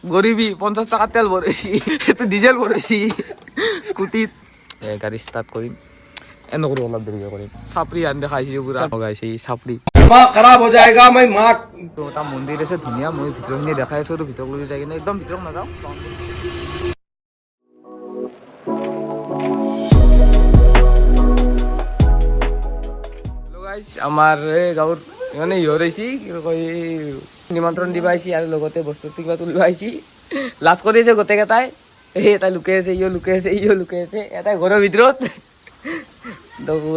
গৰিবি 50 টাকা তেল ভৰেছি তো ডিজেল ভৰেছি স্কুটিত গাড়ি স্টাৰ্ট কৰিম নকৰোঁ অলপ দেৰিকৈ কৰিম চাপৰি আনি দেখাইছিলোঁ পুৰা লগাইছে এই চাপৰি खराब हो जाएगा मैं माँ তো এটা মন্দিৰ আছে ধুনীয়া মই ভিতৰখিনি দেখাই আছোঁ আৰু ভিতৰত লৈ যাই কিনে একদম ভিতৰত নাযাওঁ আমাৰ এই গাঁৱত মানে ইহঁত আহিছে কি কয় নিমন্ত্ৰণ দিব আহিছে আৰু লগতে বস্তু কিবা তুলিব আহিছে লাজ কৰি আছে গোটেইকেইটাই এই এটাই লুকাই আছে ইও লুকাই আছে ইও লুকাই আছে এটাই ঘৰৰ ভিতৰত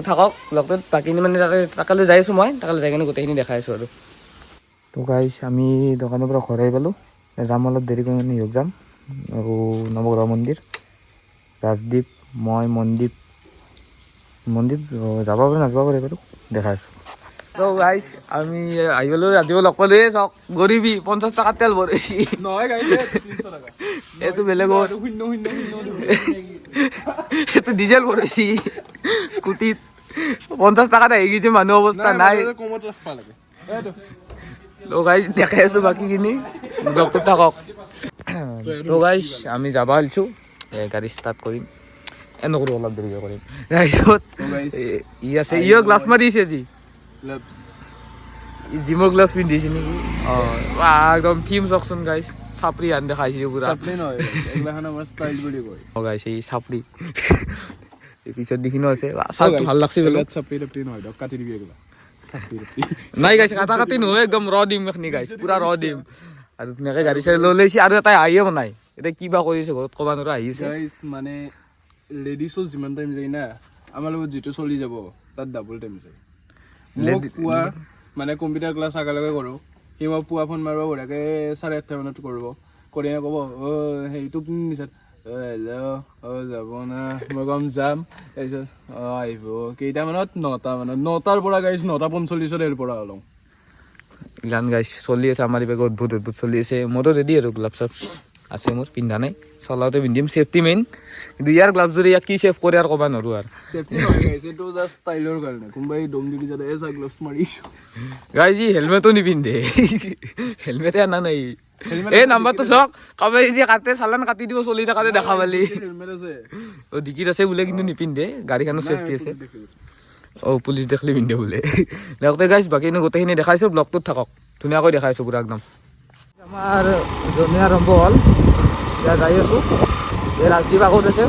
থাকক লগটোত বাকীখিনি মানে তাকালৈ যাই আছোঁ মই তাকালৈ যাই কিনে গোটেইখিনি দেখাই আছোঁ আৰু তো গাইছ আমি দোকানৰ পৰা ঘৰ আহি পালোঁ যাম অলপ দেৰি কৰি মানে ইহঁত যাম আৰু নৱগ্ৰহ মন্দিৰ ৰাজদ্বীপ মই মনদ্বীপ যাব পাৰে নাযাব পাৰে বাৰু দেখাই আছোঁ তো গাইছ আমি আহি পালোঁ ৰাতিপুৱা লগ পালোঁ চাওক গৰিবি 50 টাকা তেল ভৰাইছি নহয় গাইছ 300 টাকা এইটো বেলেগৰ এইটো ডিজেল ভৰাইছি স্কুটিত 50 টাকাত আহি গৈছে মানুহ অৱস্থা নাই কমত ৰাখবা লাগে তো গাইছ দেখাই আছোঁ বাকীখিনি লগটোত থাকক তো গাইছ আমি যাব আহিছোঁ গাড়ী ষ্টাৰ্ট কৰিম নকৰোঁ অলপ দেৰিকৈ কৰিম তাৰপিছত ই আছে ইও গ্লাছ মাৰিছে যি গ্লাভছ জিমৰ গ্লাছ পিন্ধিছে নেকি একদম থিম চাওকচোন গাইছ চাপৰি আনি দেখাইছিলোঁ পুৰা চাপলি নহয় এগলাখান আমাৰ ষ্টাইল বুলি কয় গাইছে এই চাপৰি পিছত দেখিনো আছে চাউটো ভাল লাগছে বোলে চাপলি টাপলি নহয় দক কাটি দিবি এগলা নাই গাইছে কাটা কাটি নহয় একদম ৰ দিম এইখিনি গাইছ পুৰা ৰ দিম আৰু ধুনীয়াকৈ গাড়ী চাড়ী লৈ লৈছে আৰু এটাই আহিয়ে বনাই এতিয়া কিবা কৰিছে ঘৰত ক'বা নোৱাৰা আহিছে গাইছ মানে লেডিছৰ যিমান টাইম যায় না আমাৰ লগত যিটো চলি যাব তাত ডাবল টাইম যায় মোক পুৱা মানে কম্পিউটাৰ ক্লাছ আগালৈকে কৰোঁ সি মই পুৱা ফোন মাৰিব বঢ়িয়াকৈ 8:30 মানত কৰিব কৰি ক'ব সেইটো নিচাত হেল্ল' যাব না মই কম যাম তাৰপিছত আহিব কেইটামানত 9টা মানত 9টাৰ পৰা গাইছ 9:45 এৰ পৰা ওলাওঁ গান গাইছ চলি আছে আমাৰ ইভাগে অদ্ভুত চলি আছে মোৰো ৰেডি আৰু গ্লাভছ চাভছ আছে মোৰ পিন্ধা নাই চলাওঁতে পিন্ধিম ছেফটি মেইন কিন্তু ইয়াৰ গ্লাভছযোৰে ইয়াক কি ছেফ কৰে আৰু ক'ব নোৱাৰোঁ আৰু ছেফটি নহয় গাইছ এইটো জাষ্ট ষ্টাইলৰ কাৰণে কোনোবাই দম দি যাতে এছা গ্লাভছ মাৰিছোঁ গাইছ ই হেলমেটো নিপিন্ধে হেলমেটে আনা নাই এই নাম্বাৰটো চাওক কাবাই যে কাটে চালান কাটি দিব চলি থকাতে দেখা পালি হেলমেট আছে ডিকিত আছে বোলে কিন্তু নিপিন্ধে গাড়ীখনৰ ছেফটি আছে পুলিচ দেখিলে পিন্ধে বোলে লগতে গাইছ বাকীখিনি গোটেইখিনি দেখাইছোঁ ব্লগটোত থাকক ধুনীয়াকৈ দেখাইছোঁ পুৰা একদম আমাৰ জৰ্ণি আৰম্ভ হ'ল এতিয়া যাই আছোঁ এই ৰাজদ্বীপ আগত আছে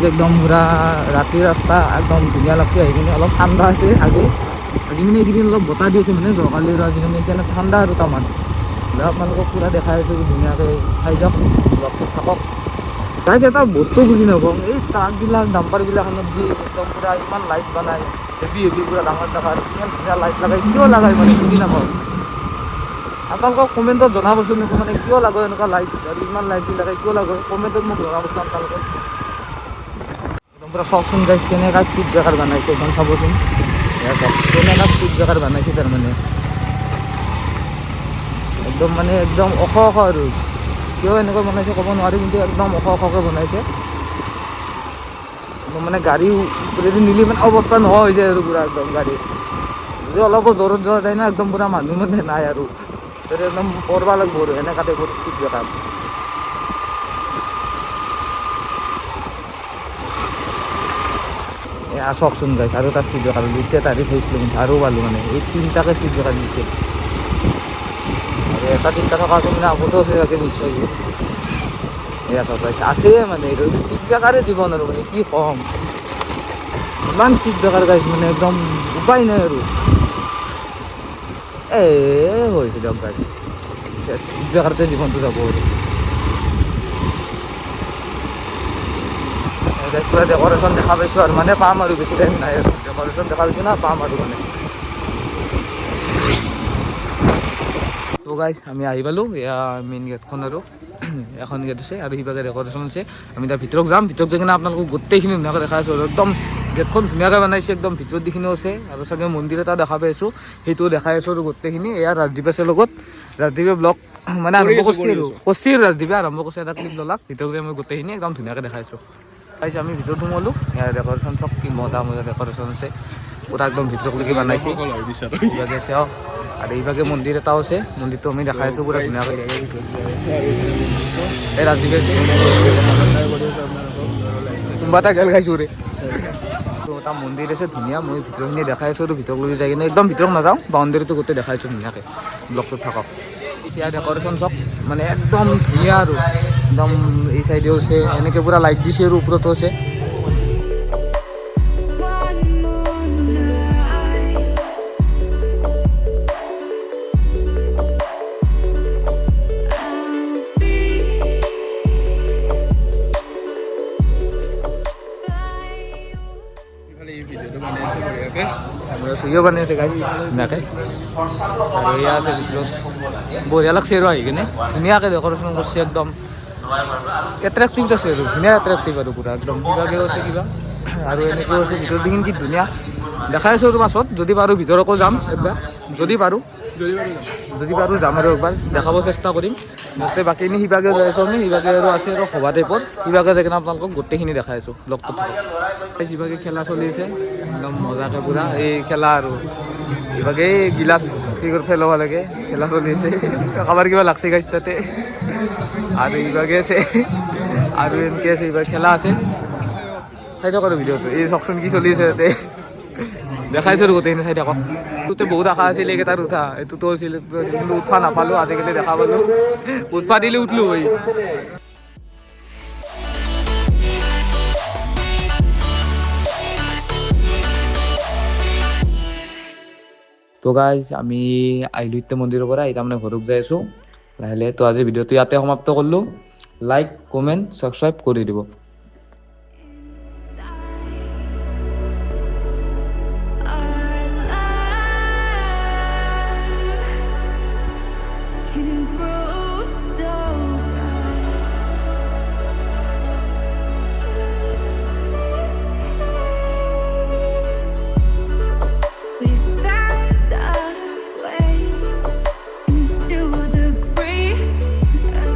একদম পুৰা ৰাতিৰ ৰাস্তা একদম ধুনীয়া লাগছে আহি কিনে অলপ ঠাণ্ডা আছে আজি মানে এইকেইদিন অলপ বতাহ দি আছে মানে যোৱাকালি আজিকালি এতিয়া ঠাণ্ডা আৰু তামান আপোনালোকক পুৰা দেখাই আছোঁ ধুনীয়াকৈ চাই যাওক ব্লগটোত থাকক গাইছ এটা বস্তু বুজি নাপাওঁ এই ট্ৰাকবিলাক ডাম্পাৰবিলাখনত যি একদম পুৰা ইমান লাইট বনায় হেভি হেভি পুৰা ডাঙৰ ডাঙৰ ইমান ধুনীয়া লাইট লগাই কিয় লগায় মানে বুজি নাপাওঁ আপোনালোকক কমেণ্টত জনাবচোন একো মানে কিয় লাগে এনেকুৱা লাইট আৰু ইমান লাইটবিলাকে কিয় লাগে কমেণ্টত মোক জনাবচোন আপোনালোকে একদম পুৰা চাওকচোন গাইছ কেনেকুৱা স্পীড ব্ৰেকাৰ বনাইছে একদম চাবচোন কেনেকুৱা স্পীড ব্ৰেকাৰ বনাইছে তাৰমানে একদম মানে একদম ওখ আৰু কিয় এনেকৈ বনাইছে ক'ব নোৱাৰি কিন্তু একদম ওখকৈ বনাইছে একদম মানে গাড়ী ওপৰেদি নিলি মানে অৱস্থা নোহোৱা হৈ যায় আৰু পুৰা একদম গাড়ী যদি অলপ জোৰত যোৱা যায় না একদম পুৰা মানুহ মানে নাই আৰু একদম পৰবা লাগিব আৰু এনেকুৱা টাইপৰ স্পীড ব্ৰেকাৰ চাওকচোন গাইছ আৰু এটা স্পীড ব্ৰেকাৰ দুইটা তাৰি থৈছিলোঁ কিন্তু আৰু পালোঁ মানে এই 3টাকে স্পীড ব্ৰেকাৰ দিছে আৰু এটা 3টা থকা আছে মানে আগতেও আছে তাকে নিশ্চয় এয়া চাওক আছে মানে এইটো স্পীড ব্ৰেকাৰে দিব নোৱাৰোঁ মানে কি ক'ম ইমান স্পীড ব্ৰেকাৰ গাইছ মানে একদম উপায় নাই আৰু হৈছে দিয়ক গাইছ স্পীড ব্ৰেকাৰতে জীৱনটো যাব আৰু পুৰা ডেক'ৰেশ্যন দেখা পাইছোঁ আৰু মানে পাম আৰু বেছি টাইম নাই আৰু ডেক'ৰেশ্যন দেখা পাইছোঁ না পাম আৰু মানে তো গাইছ আমি আহি পালোঁ এয়া মেইন গেটখন আৰু এখন গেট আছে আৰু সিভাগে ডেক'ৰেশ্যন আছে আমি তাৰ ভিতৰত যাম ভিতৰত যাই কিনে আপোনালোকক গোটেইখিনি ধুনীয়াকৈ দেখাই আছোঁ আৰু একদম গেটখন ধুনীয়াকৈ বনাইছে একদম ভিতৰত যিখিনিও আছে আৰু চাগে মন্দিৰ এটা দেখা পাই আছোঁ সেইটোও দেখাই আছোঁ আৰু গোটেইখিনি এয়া ৰাজদ্বীপ আছে লগত ৰাজদ্বীপে ব্লগ মানে আৰম্ভ কৰিছে আৰু কৰিছে ৰাজদ্বীপে আৰম্ভ কৰিছে এটা ক্লিপ ল'লাক ভিতৰত যাই মই গোটেইখিনি একদম ধুনীয়াকৈ দেখাইছোঁ গাইছ আমি ভিতৰত সোমালোঁ ইয়াৰ ডেক'ৰেশ্যন চব কি মজা মজা ডেক'ৰেশ্যন আছে পুৰা একদম ভিতৰলৈকে বনাইছে ইভাগে আছে আৰু এইভাগে মন্দিৰ এটাও আছে মন্দিৰটো আমি দেখাই আছোঁ পুৰা ধুনীয়াকৈ এই ৰাজীৱ আছে কোনোবা এটা গেল খাইছোঁ ৰে তো এটা মন্দিৰ আছে ধুনীয়া মই ভিতৰখিনি দেখাই আছোঁ আৰু ভিতৰলৈ যাই কিনে একদম ভিতৰত নাযাওঁ বাউণ্ডেৰীটো গোটেই দেখাই আছোঁ ধুনীয়াকৈ ব্লকটোত থাকক চিয়াৰ ডেক'ৰেশ্যন চব মানে একদম ধুনীয়া আৰু একদম এই চাইডেও আছে এনেকৈ পূৰা লাইট দিছে আৰু ওপৰতো আছে চুইও বানি আছে গাড়ী ধুনীয়াকৈ আৰু এয়া আছে ভিতৰত বঢ়িয়া লাগছে আৰু আহি কিনে ধুনীয়াকৈ ডেক'ৰেশ্যন কৰিছে একদম এট্ৰেক্টিভ আছে আৰু ধুনীয়া এট্ৰেক্টিভ আৰু পূৰা একদম কিবাকেও আছে কিবা আৰু এনেকৈও আছে ভিতৰত দেখোন কি ধুনীয়া দেখাই আছোঁ আৰু পাছত যদি পাৰোঁ ভিতৰকো যাম একবাৰ যদি পাৰোঁ যাম আৰু একবাৰ দেখাব চেষ্টা কৰিম গোটেই বাকীখিনি সিভাগে যাই আছোঁ আমি সিভাগে আৰু আছে আৰু সভা টাইপৰ সিভাগে যাই কিনে আপোনালোকক গোটেইখিনি দেখাই আছোঁ ব্লগটোত সিভাগে খেলা চলি আছে একদম মজাকৈ পূৰা এই খেলা আৰু সিভাগে গিলাচ কি কৰি পেলাব লাগে খেলা চলি আছে কাৰোবাৰ কিবা লাগছে গাইছ তাতে আৰু ইভাগে আছে আৰু এনেকৈ আছে এইবাৰ খেলা আছে চাই থাকক আৰু ভিডিঅ'টো এই চাওকচোন কি চলি আছে তাতে দেখাইছোঁ আৰু গোটেইখিনি চাই থাকক তোতে বহুত আশা আছিল এইকেইটাত উঠা এইটোতো আছিল কিন্তু উঠা নাপালোঁ আজিকালি দেখা পালোঁ উঠা দিলে উঠলোঁ হৈ তো গাইজ আমি আহিলোঁ এতিয়া মন্দিৰৰ পৰা এতিয়া মানে ঘৰত যাই আছোঁ লাহে লাহে তো আজি ভিডিঅ'টো ইয়াতে সমাপ্ত কৰিলোঁ লাইক কমেণ্ট ছাবস্ক্ৰাইব কৰি দিব